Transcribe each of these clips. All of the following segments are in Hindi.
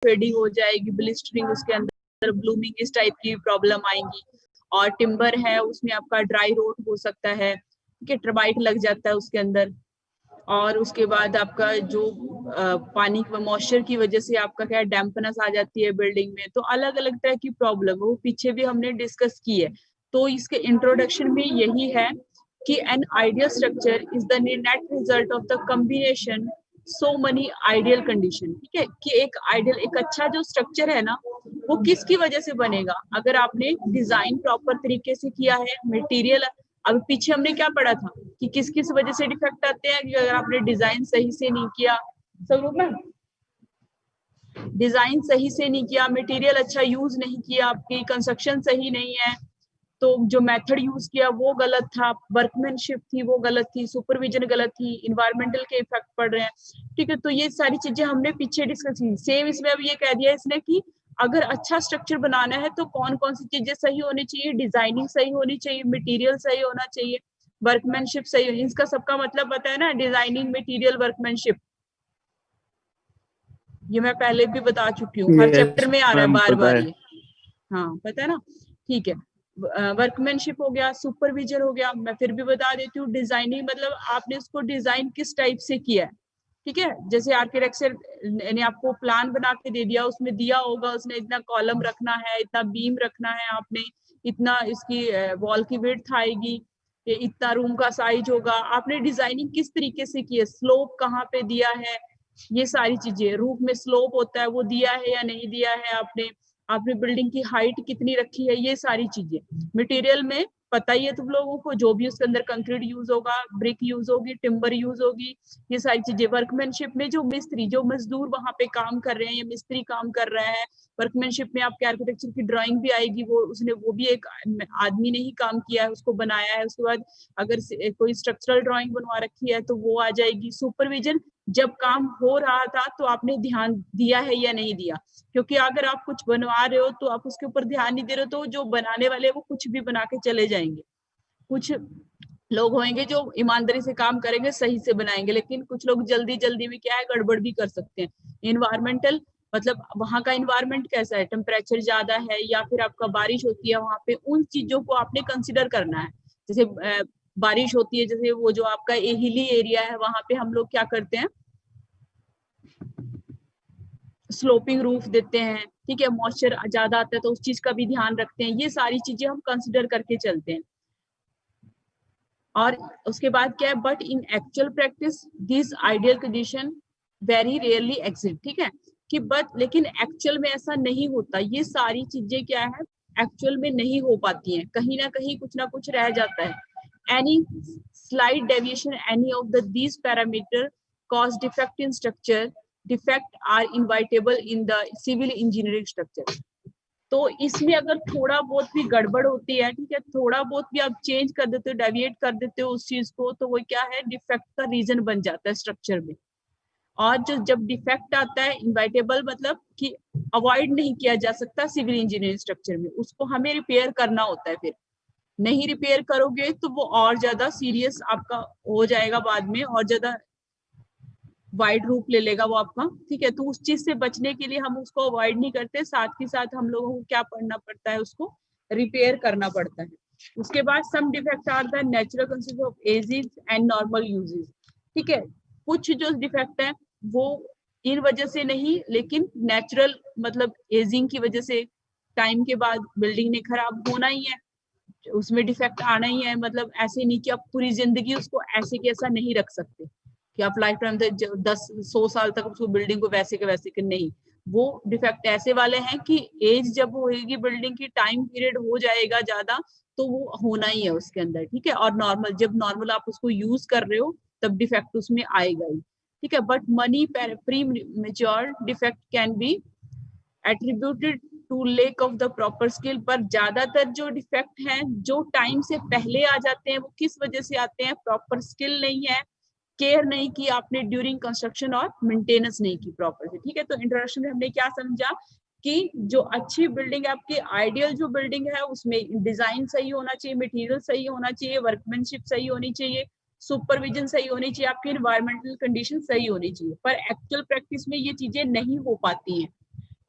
फेडिंग हो जाएगी, ब्लिस्टरिंग, उसके अंदर ब्लूमिंग, इस टाइप की प्रॉब्लम आएंगी। और टिम्बर है उसमें आपका ड्राई रोट हो सकता है, ठीक है, टर्माइट लग जाता है उसके अंदर। और उसके बाद आपका जो पानी मॉइस्चर की वजह से आपका क्या डैम्पनेस आ जाती है बिल्डिंग में। तो अलग अलग तरह की प्रॉब्लम वो पीछे भी हमने डिस्कस की है। तो इसके इंट्रोडक्शन में यही है कि an ideal structure is the net result of the combination so money ideal condition, ठीक है, कि एक आइडियल, एक अच्छा जो स्ट्रक्चर है ना, वो किसकी वजह से बनेगा? अगर आपने डिजाइन प्रॉपर तरीके से किया है, मटेरियल, अब पीछे हमने क्या पढ़ा था कि किस किस वजह से डिफेक्ट आते हैं, कि अगर आपने डिजाइन सही से नहीं किया, सब लोग ना डिजाइन सही से नहीं किया, मटेरियल अच्छा यूज नहीं किया, आपकी कंस्ट्रक्शन सही नहीं है, तो जो मेथड यूज किया वो गलत था, वर्कमैनशिप थी वो गलत थी, सुपरविजन गलत थी, इन्वायरमेंटल के इफेक्ट पड़ रहे हैं, ठीक है। तो ये सारी चीजें हमने पीछे डिस्कस की। सेम इसमें अब ये कह दिया इसने कि अगर अच्छा स्ट्रक्चर बनाना है तो कौन कौन सी चीजें सही होनी चाहिए, डिजाइनिंग सही होनी चाहिए, मटेरियल सही होना चाहिए, वर्कमैनशिप सही होनी, इसका सबका मतलब पता है ना, डिजाइनिंग, मटेरियल, वर्कमैनशिप। ये मैं पहले भी बता चुकी हूँ, हर यस चैप्टर में आ रहा है मैम, बार पता बार है। ये। हाँ पता है ना, ठीक है। वर्कमैनशिप हो गया, सुपरविजन हो गया। मैं फिर भी बता देती हूँ, डिजाइनिंग मतलब आपने उसको डिजाइन किस टाइप से किया है, ठीक है। जैसे आर्किटेक्चर ने आपको प्लान बना के दे दिया, उसमें दिया होगा उसने इतना कॉलम रखना है, इतना बीम रखना है, आपने इतना इसकी वॉल की विड्थ आएगी, ये इतना रूम का साइज होगा, आपने डिजाइनिंग किस तरीके से की है, स्लोप कहाँ पे दिया है, ये सारी चीजें, रूफ में स्लोप होता है वो दिया है या नहीं दिया है आपने, आपने बिल्डिंग की हाइट कितनी रखी है, ये सारी चीजें। मटेरियल में पता ही है तुम लोगों को, जो भी उसके अंदर कंक्रीट यूज होगा, ब्रिक यूज होगी, टिम्बर यूज होगी, ये सारी चीजें। वर्कमैनशिप में जो मिस्त्री, जो मजदूर वहां पे काम कर रहे हैं या मिस्त्री काम कर रहे हैं, वर्कमैनशिप में आपके आर्किटेक्चर की ड्राइंग भी आएगी, वो उसने वो भी एक आदमी ने ही काम किया है, उसको बनाया है। उसके बाद अगर कोई स्ट्रक्चरल ड्राइंग बनवा रखी है तो वो आ जाएगी। सुपरविजन, जब काम हो रहा था तो आपने ध्यान दिया है या नहीं दिया, क्योंकि अगर आप कुछ बनवा रहे हो तो आप उसके ऊपर ध्यान नहीं दे रहे हो तो जो बनाने वाले वो कुछ भी बना के चले जाएंगे। कुछ लोग होंगे जो ईमानदारी से काम करेंगे, सही से बनाएंगे, लेकिन कुछ लोग जल्दी जल्दी में क्या है, गड़बड़ भी कर सकते हैं। इन्वायरमेंटल मतलब वहां का इन्वायरमेंट कैसा है, टेम्परेचर ज्यादा है या फिर आपका बारिश होती है वहां पे, उन चीजों को आपने कंसिडर करना है। जैसे बारिश होती है, जैसे वो जो आपका हिली एरिया है वहां पे हम लोग क्या करते हैं, स्लोपिंग रूफ देते हैं, ठीक है, मॉइस्चर ज्यादा आता है तो उस चीज का भी ध्यान रखते हैं। ये सारी चीजें हम कंसिडर करके चलते हैं। और उसके बाद क्या है, but in actual practice this ideal condition very rarely exist, ठीक है, कि बट लेकिन एक्चुअल में ऐसा नहीं होता। ये सारी चीजें क्या है, एक्चुअल में नहीं हो पाती हैं, कहीं ना कुछ रह जाता है। Any slight deviation any of the these parameter cause defect in structure, defect are inevitable in the civil engineering structure. तो इसमें अगर थोड़ा बहुत भी गड़बड़ होती है, ठीक है, थोड़ा बहुत भी आप चेंज कर देते हो, डेविएट कर देते हो उस चीज को, तो वो क्या है, डिफेक्ट का रीजन बन जाता है स्ट्रक्चर में। और जो जब डिफेक्ट आता है इनवाइटेबल, मतलब कि अवॉइड नहीं किया जा सकता सिविल इंजीनियरिंग स्ट्रक्चर में, उसको हमें रिपेयर करना होता है। फिर नहीं रिपेयर करोगे तो वो और ज्यादा सीरियस आपका हो जाएगा, बाद में और ज्यादा वाइड रूप ले लेगा वो आपका, ठीक है। तो उस चीज से बचने के लिए हम उसको अवॉइड नहीं करते, साथ ही साथ हम लोगों को क्या पढ़ना पड़ता है, उसको रिपेयर करना पड़ता है। उसके बाद some defect are the natural consist of ages and normal uses, ठीक है। कुछ जो डिफेक्ट है वो इन वजह से नहीं, लेकिन नेचुरल मतलब एजिंग की वजह से, टाइम के बाद बिल्डिंग ने खराब होना ही है, उसमें डिफेक्ट आना ही है। मतलब ऐसे नहीं कि आप पूरी जिंदगी उसको ऐसे के ऐसा नहीं रख सकते कि आप लाइफ टाइम 10-100 साल तक उसको बिल्डिंग को वैसे के वैसे के, नहीं। वो डिफेक्ट ऐसे वाले हैं कि एज जब होगी बिल्डिंग की, टाइम पीरियड हो जाएगा ज्यादा, तो वो होना ही है उसके अंदर, ठीक है। और नॉर्मल, जब नॉर्मल आप उसको यूज कर रहे हो तब डिफेक्ट उसमें आएगा ही, ठीक है। But many premature defect can be attributed to lack of the proper skill. पर ज्यादातर जो डिफेक्ट हैं जो टाइम से पहले आ जाते हैं, वो किस वजह से आते हैं, प्रॉपर स्किल नहीं है, केयर नहीं की आपने ड्यूरिंग कंस्ट्रक्शन, और मेंटेनेंस नहीं की प्रॉपर से, ठीक है। तो इंट्रोडक्शन में हमने क्या समझा कि जो अच्छी बिल्डिंग है, आपकी आइडियल जो बिल्डिंग है, उसमें डिजाइन सही होना चाहिए, मटेरियल सही होना चाहिए, वर्कमैनशिप सही होनी चाहिए, सुपरविजन सही होनी चाहिए, आपकी एनवायरमेंटल कंडीशन सही होनी चाहिए। पर एक्चुअल प्रैक्टिस में ये चीजें नहीं हो पाती हैं,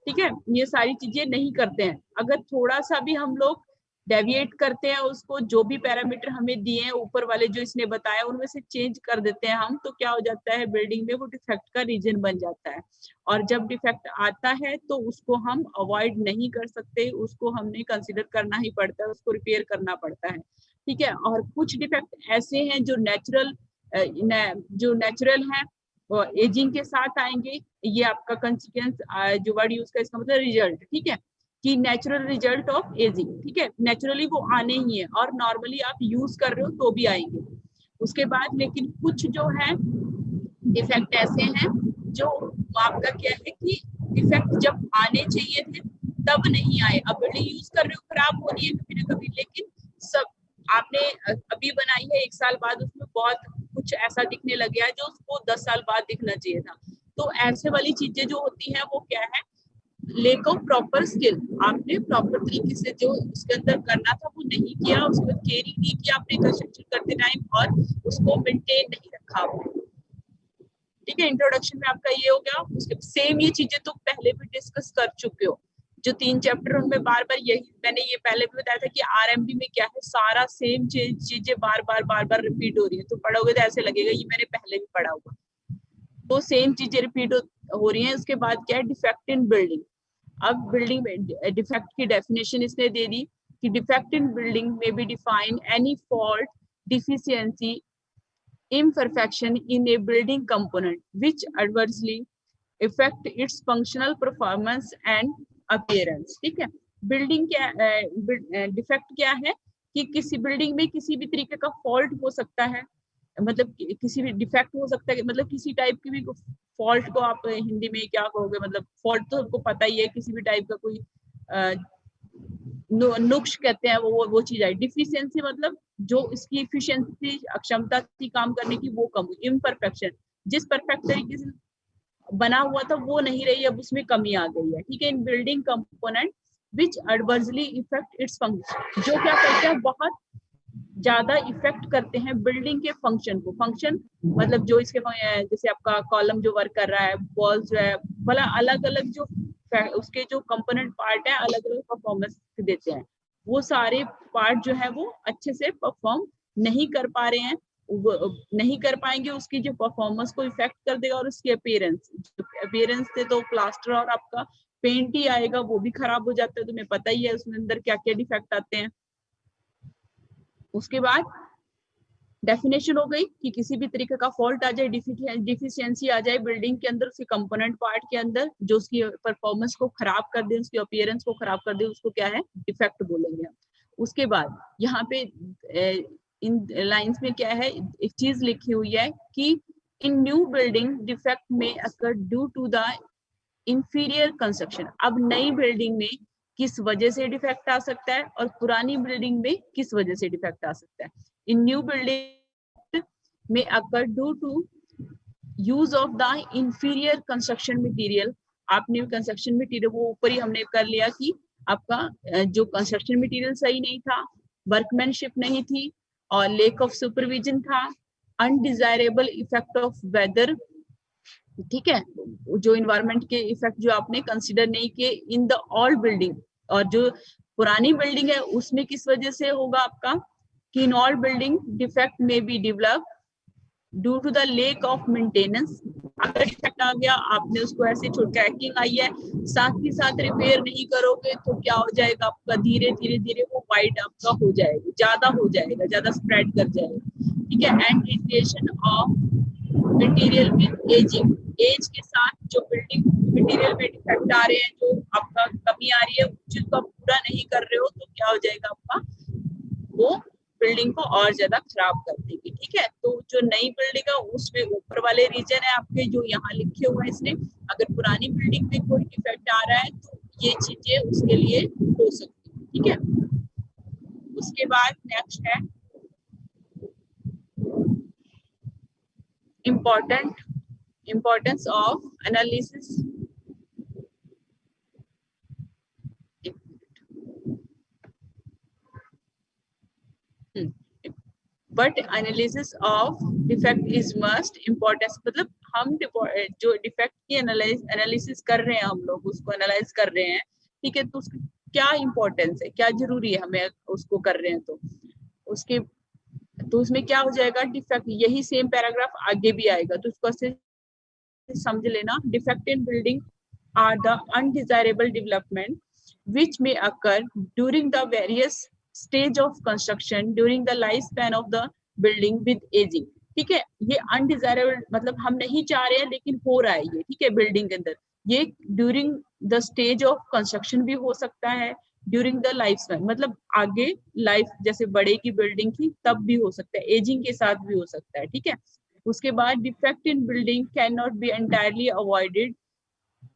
ठीक है, ये सारी चीजें नहीं करते हैं। अगर थोड़ा सा भी हम लोग डेविएट करते हैं उसको, जो भी पैरामीटर हमें दिए हैं ऊपर वाले जो इसने बताया उनमें से चेंज कर देते हैं हम, तो क्या हो जाता है बिल्डिंग में वो डिफेक्ट का रीजन बन जाता है। और जब डिफेक्ट आता है तो उसको हम अवॉइड नहीं कर सकते, उसको हमने कंसिडर करना ही पड़ता है, उसको रिपेयर करना पड़ता है। ठीक है, और कुछ डिफेक्ट ऐसे हैं जो नेचुरल है, एजिंग के साथ आएंगे। ये आपका कंसिक्वेंस जो वर्ड यूज कर, इसका मतलब रिजल्ट। ठीक है, कि नेचुरल रिजल्ट ऑफ एजिंग। ठीक है, नेचुरली वो आने ही है, और नॉर्मली आप यूज कर रहे हो तो भी आएंगे। उसके बाद लेकिन कुछ जो है डिफेक्ट ऐसे हैं जो आपका क्या है कि डिफेक्ट जब आने चाहिए थे तब नहीं आए। अब बिल्डिंग यूज कर रहे हो, खराब हो रही है कभी ना कभी, लेकिन सब आपने अभी बनाई है 1 साल बाद उसमें बहुत कुछ ऐसा दिखने लग गया है जो उसको 10 साल बाद दिखना चाहिए था। तो ऐसे वाली चीजें जो होती हैं वो क्या है, लेक ऑफ प्रॉपर स्किल। आपने प्रॉपर तरीके से जो उसके अंदर करना था वो नहीं किया, उसको केयरिंग नहीं किया आपने कंस्ट्रक्शन करते टाइम, और उसको मेंटेन नहीं रखा आपने। ठीक है, इंट्रोडक्शन में आपका ये हो गया। उसके सेम ये चीजें तो पहले भी डिस्कस कर चुके हो, जो 3 चैप्टर उनमें बार बार यही मैंने ये पहले भी बताया था कि आरएमबी में क्या है, सारा सेम चीजें बार बार रिपीट हो रही है। तो पढ़ोगे तो ऐसे लगेगा ये मैंने पहले भी पढ़ा हुआ, तो सेम चीजें रिपीट हो रही है। उसके बाद क्या है, डिफेक्ट इन बिल्डिंग। अब बिल्डिंग में डिफेक्ट की डेफिनेशन इसने दे दी कि डिफेक्ट इन बिल्डिंग में be define any fault, deficiency, imperfection in a building component which adversely affect its functional performance and appearance। ठीक है, बिल्डिंग क्या डिफेक्ट क्या है कि किसी बिल्डिंग में किसी भी तरीके का फॉल्ट हो सकता है, मतलब किसी भी डिफेक्ट हो सकता है, मतलब किसी टाइप की भी फॉल्ट को आप हिंदी में क्या कहोगे, मतलब फॉल्ट तो सबको पता ही है, किसी भी टाइप का कोई नुक्स कहते हैं वो चीज है। डिफिशियंसी मतलब जो इसकी इफिशियंसी अक्षमता थी काम करने की वो कम हुई। इम्परफेक्शन, जिस परफेक्ट तरीके से बना हुआ था वो नहीं रही, अब उसमें कमी आ गई है। ठीक है, इन बिल्डिंग कंपोनेंट विच एडवर्सली इफेक्ट इट्स फंक्शन, जो क्या करते हैं बहुत ज्यादा इफेक्ट करते हैं बिल्डिंग के फंक्शन को। फंक्शन मतलब जो इसके जैसे आपका कॉलम जो वर्क कर रहा है, वॉल जो है, भला अलग अलग जो उसके जो कंपोनेंट पार्ट है अलग अलग परफॉर्मेंस देते हैं। वो सारे पार्ट जो है वो अच्छे से परफॉर्म नहीं कर पा रहे हैं, नहीं कर पाएंगे, उसकी जो परफॉर्मेंस को इफेक्ट कर देगा। और उसकी अपीयरेंस से तो प्लास्टर और आपका पेंट ही आएगा, वो भी खराब हो जाता है, तुम्हें पता ही है उसमें अंदर क्या क्या डिफेक्ट आते हैं। उसके बाद डेफिनेशन हो गई कि किसी भी तरीके का फॉल्ट आ जाए, डिफिशियंसी आ जाए बिल्डिंग के अंदर, उसके कंपोनेंट पार्ट के अंदर, जो उसकी परफॉर्मेंस को खराब कर दे, उसकी अपीयरेंस को खराब कर दे, उसको क्या है, डिफेक्ट बोलेंगे हम। उसके बाद यहाँ पे इन लाइंस में क्या है, एक चीज लिखी हुई है कि इन न्यू बिल्डिंग डिफेक्ट में occur due to the inferior construction. अब नई बिल्डिंग में किस वजह से डिफेक्ट आ सकता है और पुरानी बिल्डिंग में किस वजह से डिफेक्ट आ सकता है। इन न्यू बिल्डिंग में occur due to use of the inferior construction material. आपने कंस्ट्रक्शन मटेरियल वो ऊपर ही हमने कर लिया कि आपका जो कंस्ट्रक्शन मटेरियल सही नहीं था, वर्कमैनशिप नहीं थी, और लेक ऑफ सुपरविजन था, अनडिजायरेबल इफेक्ट ऑफ वेदर। ठीक है, जो इन्वायरमेंट के इफेक्ट जो आपने कंसिडर नहीं किए इन द ओल्ड बिल्डिंग। और जो पुरानी बिल्डिंग है उसमें किस वजह से होगा आपका, कि इन ओल्ड बिल्डिंग डिफेक्ट में be develop due to the lack of maintenance. अगर डिफेक्ट आ गया, आपने उसको ऐसे छोड़ क्रैकिंग आई है, साथ ही साथ रिपेयर नहीं करोगे तो क्या हो जाएगा आपका, धीरे धीरे धीरे वो वाइट आपका हो जाएगा, ज्यादा हो जाएगा, ज्यादा स्प्रेड कर जाएगा। ठीक है, and degradation of material with ageing. Age के साथ जो बिल्डिंग मटेरियल में डिफेक्ट आ रहे हैं, जो आपका कमी आ रही है, जिसको आप पूरा नहीं कर रहे हो, तो क्या हो जाएगा आपका, वो बिल्डिंग को और ज्यादा खराब कर देगी। ठीक है, तो जो नई बिल्डिंग है उसमें ऊपर वाले रीजन है आपके जो यहाँ लिखे हुए हैं इसने, अगर पुरानी बिल्डिंग में कोई डिफेक्ट आ रहा है तो ये चीजें उसके लिए हो सकती है। ठीक है, उसके बाद नेक्स्ट है importance of analysis, but analysis of defect is must important। मतलब हम जो डिफेक्ट की एनालिसिस कर रहे हैं, हम लोग उसको एनालाइज कर रहे हैं, ठीक है, तो उसकी क्या इंपॉर्टेंस है, क्या जरूरी है हमें उसको कर रहे हैं, तो उसके तो उसमें क्या हो जाएगा, डिफेक्ट, यही सेम पैराग्राफ आगे भी आएगा, तो उसको अच्छे से समझ लेना। Defect in building are the undesirable development which may occur during the various stage of construction during the lifespan of the building with aging। ठीक है, ये अनडिजायरेबल मतलब हम नहीं चाह रहे हैं लेकिन हो रहा है ये, ठीक है, बिल्डिंग के अंदर। ये during the stage of construction भी हो सकता है, ड्यूरिंग द लाइफ स्पैन मतलब आगे लाइफ जैसे बड़े की बिल्डिंग की तब भी हो सकता है, एजिंग के साथ भी हो सकता है, ठीक है। उसके बाद defect in building can not be entirely avoided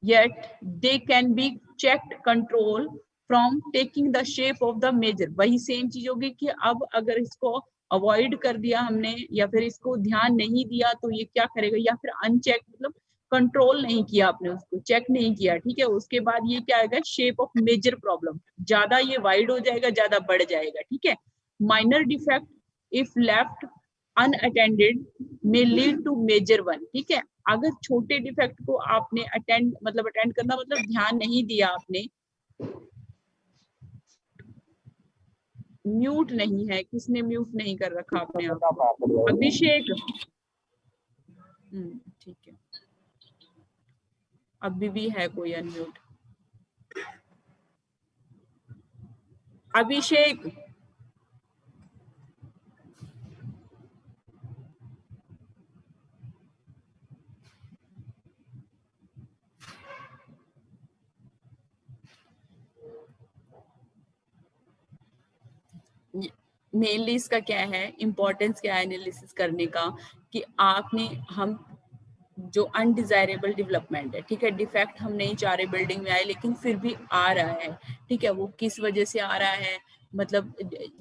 yet they can be checked control from taking the shape of the measure। वही सेम चीज होगी कि अब अगर इसको अवॉइड कर दिया हमने या फिर इसको ध्यान नहीं दिया तो ये क्या करेगा, या फिर अनचेक मतलब कंट्रोल नहीं किया आपने, उसको चेक नहीं किया, ठीक है, उसके बाद ये क्या आएगा, शेप ऑफ मेजर प्रॉब्लम, ज्यादा ये वाइड हो जाएगा, ज्यादा बढ़ जाएगा, ठीक है। Minor defect if left unattended may lead to major one. ठीक है, अगर छोटे डिफेक्ट को आपने अटेंड करना मतलब ध्यान नहीं दिया आपने, म्यूट नहीं है, किसने म्यूट नहीं कर रखा आपने आप? अभिषेक, ठीक है, अभी भी है कोई अनम्यूट? अभिषेक, मेनली इसका क्या है, इम्पोर्टेंस क्या है एनालिसिस करने का, कि आपने हम जो अनडिजायरेबल डेवलपमेंट है, ठीक है, डिफेक्ट हम नहीं चाह रहे बिल्डिंग में आए लेकिन फिर भी आ रहा है, ठीक है, वो किस वजह से आ रहा है, मतलब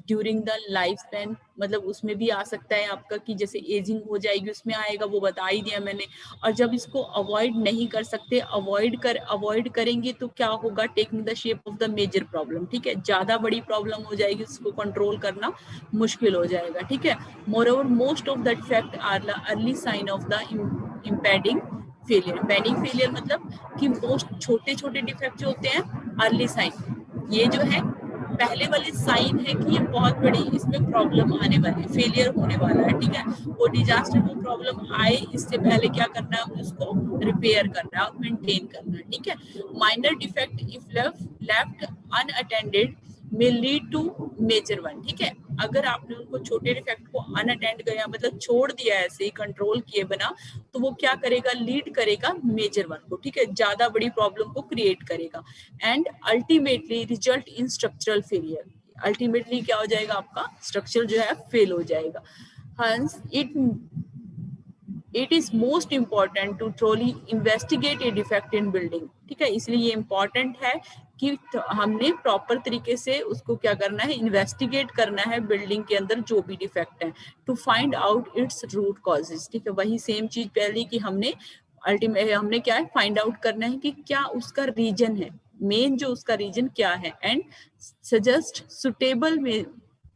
ड्यूरिंग द लाइफ स्पैन, मतलब उसमें भी आ सकता है आपका कि जैसे एजिंग हो जाएगी उसमें आएगा, वो बता ही दिया मैंने। और जब इसको अवॉइड नहीं कर सकते, अवॉइड करेंगे तो क्या होगा, taking the shape of the major problem, ठीक है, ज्यादा बड़ी प्रॉब्लम हो जाएगी, उसको कंट्रोल करना मुश्किल हो जाएगा, ठीक है। Moreover most of the defect are the early sign of the impeding failure. Impeding failure मतलब कि मोस्ट छोटे छोटे डिफेक्ट जो होते हैं, अर्ली साइन, ये जो है पहले वाले साइन है कि ये बहुत बड़ी इसमें प्रॉब्लम आने वाली है, फेलियर होने वाला है, ठीक है। वो डिजास्टर, वो प्रॉब्लम आए इससे पहले क्या करना है, उसको रिपेयर करना है, मेंटेन करना है, ठीक है। Minor defect if left unattended may lead to major one. ठीक है, अगर आपने उनको छोटे डिफेक्ट को अनअटेंड किया मतलब छोड़ दिया ऐसे ही कंट्रोल किए बिना, तो वो क्या करेगा, लीड करेगा मेजर वन को, ठीक है, ज्यादा बड़ी प्रॉब्लम को क्रिएट करेगा and ultimately result in structural failure. Ultimately क्या हो जाएगा, आपका स्ट्रक्चर जो है फेल हो जाएगा। Hence it is most important to thoroughly investigate a defect in building. ठीक है, इसलिए ये इम्पॉर्टेंट है कि हमने प्रॉपर तरीके से उसको क्या करना है, इन्वेस्टिगेट करना है बिल्डिंग के अंदर जो भी डिफेक्ट है, to find out its root causes. ठीक है, वही सेम चीज पहले कि हमने क्या है, फाइंड आउट करना है कि क्या उसका रीजन है, मेन जो उसका रीजन क्या है, and suggest suitable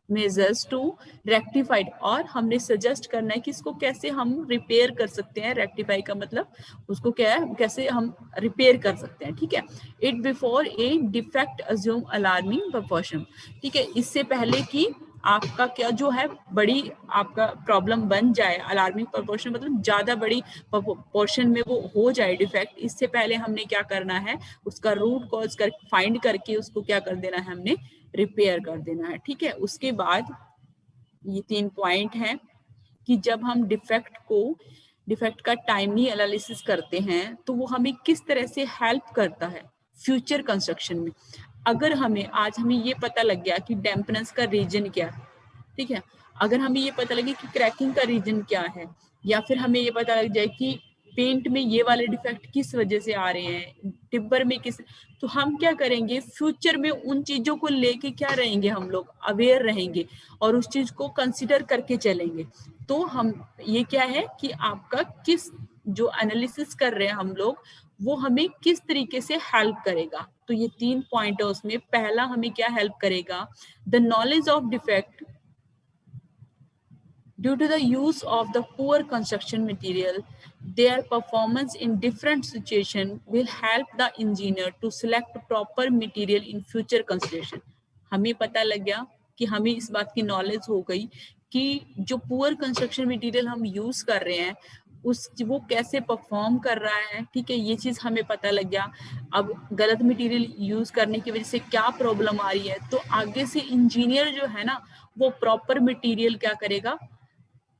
measures to rectified, और हमने सजेस्ट करना है कि इसको कैसे हम रिपेयर कर सकते हैं। रेक्टिफाई का मतलब उसको क्या है, कैसे हम रिपेयर कर सकते हैं, ठीक है। It before A defect assume alarming proportion. ठीक है, इससे पहले कि आपका क्या जो है बड़ी आपका प्रॉब्लम बन जाए, अलार्मिंग प्रोपोर्शन मतलब ज्यादा बड़ी पोर्शन में वो हो जाए डिफेक्ट, इससे पहले हमने क्या करना है, उसका रूट कॉज कर फाइंड करके उसको क्या कर देना है, हमने रिपेयर कर देना है, ठीक है। उसके बाद ये 3 पॉइंट हैं कि जब हम डिफेक्ट का टाइमली एनालिसिस करते हैं तो वो हमें किस तरह से हेल्प करता है फ्यूचर कंस्ट्रक्शन में। अगर हमें ये पता लग गया कि डैम्पनेस का रीजन क्या है, ठीक है, अगर हमें ये पता लगे कि क्रैकिंग का रीजन क्या है, या फिर हमें ये पता लग जाए कि पेंट में ये वाले डिफेक्ट किस वजह से आ रहे हैं, टिब्बर में किस, तो हम क्या करेंगे, फ्यूचर में उन चीजों को लेके क्या रहेंगे, हम लोग अवेयर रहेंगे और उस चीज को कंसिडर करके चलेंगे। तो हम ये क्या है कि आपका किस जो एनालिसिस कर रहे हैं हम लोग, वो हमें किस तरीके से हेल्प करेगा। तो ये 3 पॉइंट है उसमें। पहला हमें क्या हेल्प करेगा, the knowledge of Due to the use of the poor construction material, their performance in different situations will help the engineer to select proper material in future consideration. हमें पता लग गया कि हमें इस बात की नॉलेज हो गई कि जो पुअर कंस्ट्रक्शन मटेरियल हम यूज कर रहे हैं उस वो कैसे परफॉर्म कर रहा है, ठीक है, ये चीज हमें पता लग गया। अब गलत मटेरियल यूज करने की वजह से क्या प्रॉब्लम आ रही है, तो आगे से इंजीनियर जो है ना वो प्रॉपर मटेरियल क्या करेगा,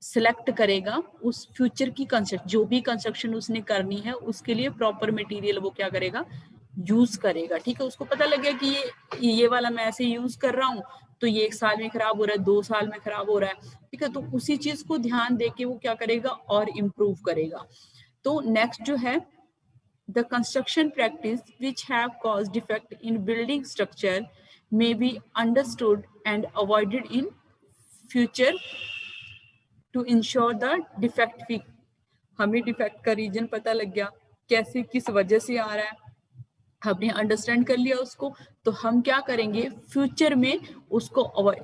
सिलेक्ट करेगा उस फ्यूचर की कंस्ट्रक्शन, जो भी कंस्ट्रक्शन उसने करनी है उसके लिए प्रॉपर मटेरियल वो क्या करेगा, यूज करेगा। ठीक है, उसको पता लग गया कि ये वाला मैं ऐसे यूज कर रहा हूँ तो ये 1 साल में खराब हो रहा है, 2 साल में खराब हो रहा है, ठीक है, तो उसी चीज को ध्यान देके वो क्या करेगा और इम्प्रूव करेगा। तो नेक्स्ट जो है, the construction practice which have caused defect in building structure may be understood and avoided in future to ensure the defect fix। हमें डिफेक्ट का रीजन पता लग गया, कैसे किस वजह से आ रहा है, हमने अंडरस्टैंड कर लिया उसको, तो हम क्या करेंगे फ्यूचर में उसको अवॉइड।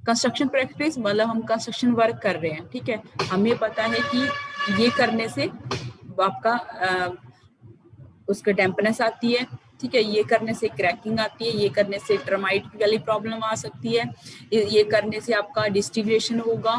कंस्ट्रक्शन प्रैक्टिस मतलब हम कंस्ट्रक्शन वर्क कर रहे हैं, ठीक है, हमें पता है कि ये करने से आपका उसका डैम्पनेस आती है, ठीक है, ये करने से क्रैकिंग आती है, ये करने से टर्माइट वाली प्रॉब्लम आ सकती है, ये करने से आपका डिस्टिलेशन होगा,